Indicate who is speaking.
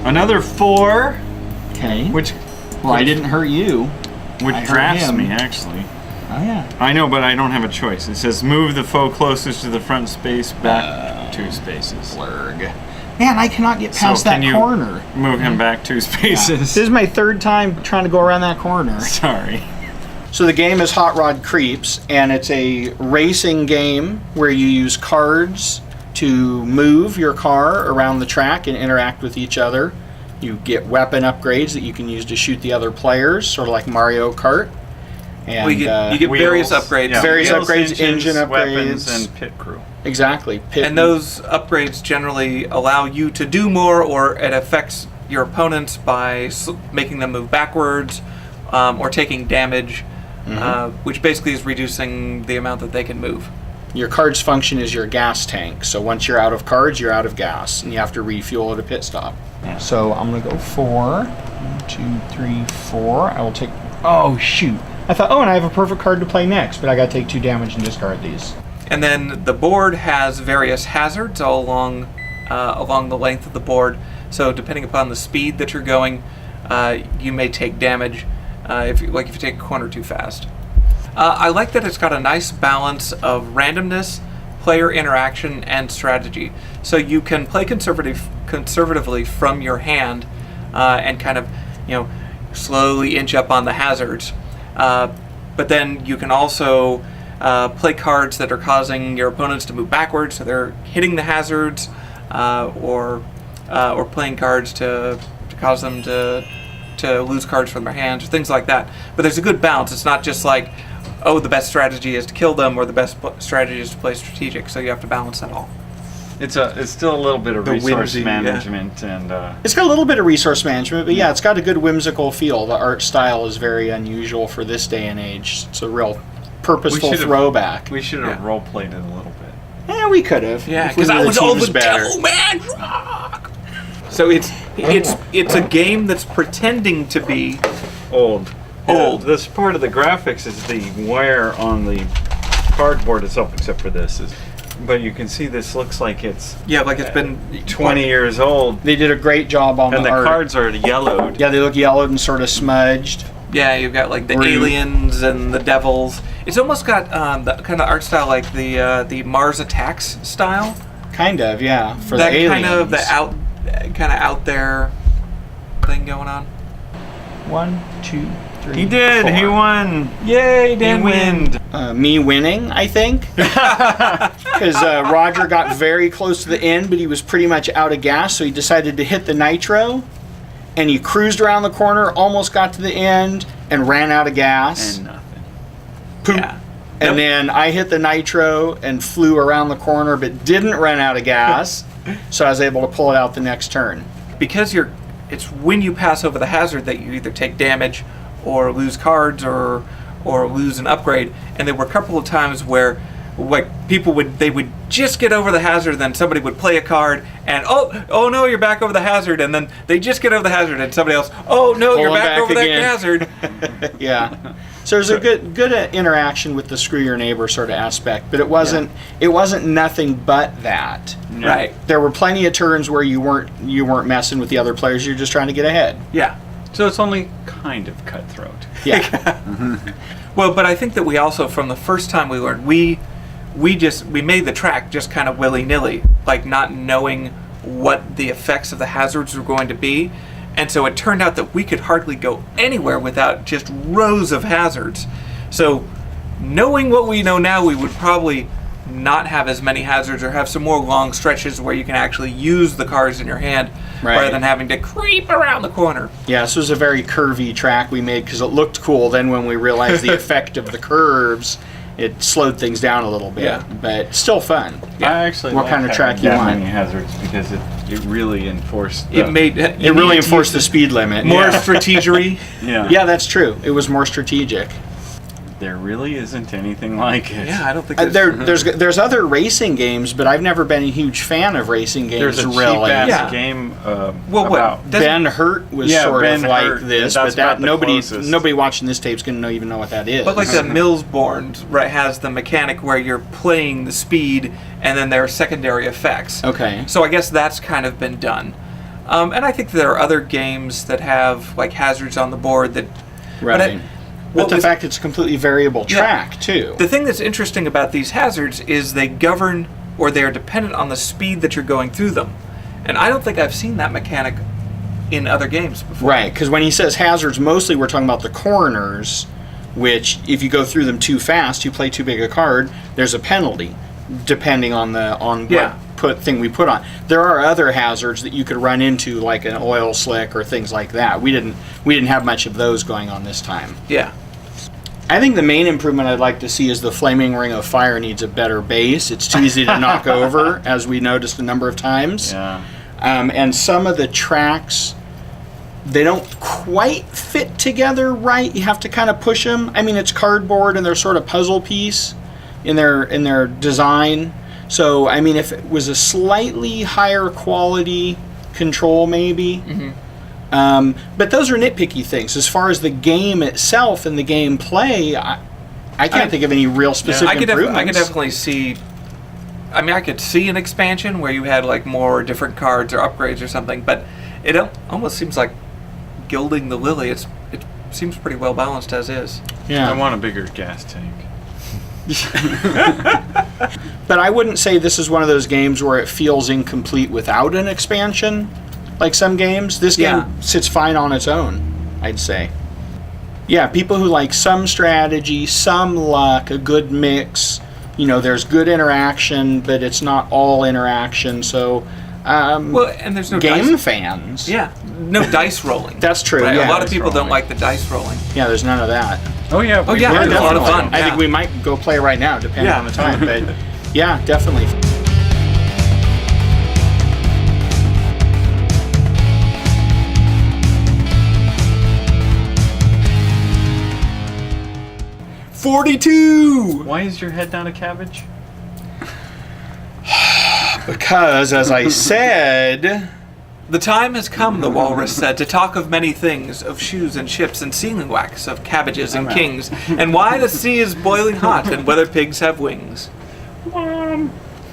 Speaker 1: Another 4.
Speaker 2: Okay.
Speaker 1: Which
Speaker 2: I didn't hurt you.
Speaker 1: Which
Speaker 2: I hurt
Speaker 1: drafts
Speaker 2: him.
Speaker 1: me, actually.
Speaker 2: Oh, yeah.
Speaker 1: I know, but I don't have a choice. It says move the foe closest to the front space back 2 spaces.
Speaker 2: Blurg. Man, I cannot get past
Speaker 1: So can
Speaker 2: that
Speaker 1: you
Speaker 2: corner.
Speaker 1: Move him back 2 spaces.
Speaker 2: This is my 3rd time trying to go around that corner.
Speaker 1: Sorry.
Speaker 2: So the game is Hot Rod Creeps, and it's a racing game where you use cards to move your car around the track and interact with each other. You get weapon upgrades that you can use to shoot the other players, sort of like Mario Kart. And
Speaker 3: you get various upgrades.
Speaker 1: Yeah.
Speaker 2: Various
Speaker 1: Wheels,
Speaker 2: upgrades, engine upgrades.
Speaker 1: weapons, and pit crew.
Speaker 2: Exactly.
Speaker 3: And those upgrades generally allow you to do more, or it affects your opponents by making them move backwards or taking damage, which basically is reducing the amount that they can move.
Speaker 2: Your cards function as your gas tank. So once you're out of cards, you're out of gas, and you have to refuel at a pit stop.
Speaker 1: Yeah.
Speaker 2: So I'm going to go 4. 1, 2, 3, 4. I will take... Oh, shoot. I thought, and I have a perfect card to play next, but I got to take 2 damage and discard these.
Speaker 3: And then the board has various hazards all along the length of the board. So depending upon the speed that you're going, you may take damage if you take a corner too fast. I like that it's got a nice balance of randomness, player interaction, and strategy. So you can play conservatively from your hand and kind of, slowly inch up on the hazards. But then you can also play cards that are causing your opponents to move backwards, so they're hitting the hazards, or playing cards to cause them to lose cards from their hands, or things like that. But there's a good balance. It's not just like, the best strategy is to kill them, or the best strategy is to play strategic. So you have to balance that all.
Speaker 1: It's still a little bit of resource management and.
Speaker 2: It's got a little bit of resource management, but yeah, it's got a good whimsical feel. The art style is very unusual for this day and age. It's a real purposeful throwback.
Speaker 1: We should have role played it a little bit.
Speaker 2: Yeah, we could have.
Speaker 3: Yeah, because I was all the devil man. So it's a game that's pretending to be
Speaker 1: old.
Speaker 3: Old.
Speaker 1: This part of the graphics is the wear on the cardboard itself, except for this. But you can see this looks like it's
Speaker 3: it's been
Speaker 1: 20 years old.
Speaker 2: They did a great job on
Speaker 1: and the
Speaker 2: art.
Speaker 1: cards are yellowed.
Speaker 2: Yeah, they look yellowed and sort of smudged.
Speaker 3: Yeah, you've got like the aliens and the devils. It's almost got the kind of art style like the Mars Attacks style.
Speaker 2: Kind of, yeah. For
Speaker 3: that
Speaker 2: the aliens.
Speaker 3: kind of out there thing going on.
Speaker 2: 1, 2, 3.
Speaker 1: He did.
Speaker 2: 4.
Speaker 1: He won.
Speaker 3: Yay, Dan win.
Speaker 2: Me winning, I think, because Roger got very close to the end, but he was pretty much out of gas, so he decided to hit the nitro, and he cruised around the corner, almost got to the end, and ran out of gas.
Speaker 1: And nothing.
Speaker 2: Poop.
Speaker 3: Yeah.
Speaker 2: And then I hit the nitro and flew around the corner, but didn't run out of gas, so I was able to pull it out the next turn.
Speaker 3: Because it's when you pass over the hazard that you either take damage or lose cards or lose an upgrade. And there were a couple of times where people would just get over the hazard, then somebody would play a card and oh no, you're back over the hazard, and then they just get over the hazard and somebody else, oh no, you're back over
Speaker 2: again.
Speaker 3: that hazard.
Speaker 2: Yeah. So there's a good interaction with the screw your neighbor sort of aspect, but it wasn't nothing but that.
Speaker 1: No.
Speaker 3: Right.
Speaker 2: There were plenty of turns where you weren't messing with the other players, you're just trying to get ahead.
Speaker 3: Yeah.
Speaker 1: So it's only kind of cutthroat.
Speaker 2: Yeah.
Speaker 3: Well, but I think that we also, from the first time we learned, we made the track just kind of willy-nilly, like not knowing what the effects of the hazards were going to be. And so it turned out that we could hardly go anywhere without just rows of hazards. So knowing what we know now, we would probably not have as many hazards or have some more long stretches where you can actually use the cards in your hand rather than having to creep around the corner.
Speaker 2: Yeah, this was a very curvy track we made because it looked cool. Then when we realized the effect of the curves, it slowed things down a little bit, but still fun.
Speaker 1: Yeah. I actually
Speaker 2: what kind of track you want?
Speaker 1: many hazards because it really enforced.
Speaker 2: It really enforced the speed limit.
Speaker 3: More strategery.
Speaker 2: Yeah, that's true. It was more strategic.
Speaker 1: There really isn't anything like it.
Speaker 3: Yeah, I don't think
Speaker 2: there's other racing games, but I've never been a huge fan of racing games.
Speaker 1: There's a
Speaker 2: really.
Speaker 1: cheap-ass game.
Speaker 2: Ben Hurt was sort of like
Speaker 1: Hurt,
Speaker 2: this, but that nobody watching this tape's gonna even know what that is.
Speaker 3: But like the Millsborn, right, has the mechanic where you're playing the speed, and then there are secondary effects.
Speaker 2: Okay.
Speaker 3: So I guess that's kind of been done. And I think there are other games that have like hazards on the board that.
Speaker 2: Right. But the fact it's a completely variable
Speaker 3: Yeah.
Speaker 2: track too.
Speaker 3: The thing that's interesting about these hazards is they govern, or they are dependent on the speed that you're going through them. And I don't think I've seen that mechanic in other games before.
Speaker 2: Right, because when he says hazards, mostly we're talking about the corners, which if you go through them too fast, you play too big a card, there's a penalty, depending on
Speaker 3: Yeah.
Speaker 2: what thing we put on. There are other hazards that you could run into, like an oil slick or things like that. We didn't have much of those going on this time.
Speaker 3: Yeah.
Speaker 2: I think the main improvement I'd like to see is the flaming ring of fire needs a better base. It's too easy to knock over, as we noticed a number of times.
Speaker 1: Yeah.
Speaker 2: And some of the tracks, they don't quite fit together right. You have to kind of push them. I mean, it's cardboard and they're sort of puzzle piece in their design. So, I mean, if it was a slightly higher quality control, maybe. But those are nitpicky things. As far as the game itself and the game play, I can't think of any real specific improvements.
Speaker 3: I could definitely see. I mean, I could see an expansion where you had like more different cards or upgrades or something, but it almost seems like gilding the lily. It seems pretty well balanced as is.
Speaker 2: Yeah.
Speaker 1: I want a bigger gas tank.
Speaker 2: But I wouldn't say this is one of those games where it feels incomplete without an expansion. Like some games, this game sits fine on its own, I'd say. Yeah, people who like some strategy, some luck, a good mix. You know, there's good interaction, but it's not all interaction. So,
Speaker 3: Well, and there's no
Speaker 2: game
Speaker 3: dice.
Speaker 2: fans.
Speaker 3: Yeah, no dice rolling.
Speaker 2: That's true.
Speaker 3: Right?
Speaker 2: Yeah,
Speaker 3: a lot of
Speaker 1: dice
Speaker 3: people don't
Speaker 1: rolling.
Speaker 3: like the dice rolling.
Speaker 2: Yeah, there's none of that.
Speaker 1: Oh yeah.
Speaker 3: Oh, yeah,
Speaker 1: we're
Speaker 3: it's a lot of
Speaker 1: definitely-
Speaker 3: fun.
Speaker 2: I
Speaker 3: Yeah.
Speaker 2: think we might go play right now, depending
Speaker 3: Yeah.
Speaker 2: on the time. But yeah, definitely.
Speaker 3: $42.
Speaker 1: Why is your head not a cabbage?
Speaker 2: Because, as I said,
Speaker 3: The time has come, the walrus said, to talk of many things, of shoes and ships and sealing wax, of cabbages and kings, and why the sea is boiling hot and whether pigs have wings.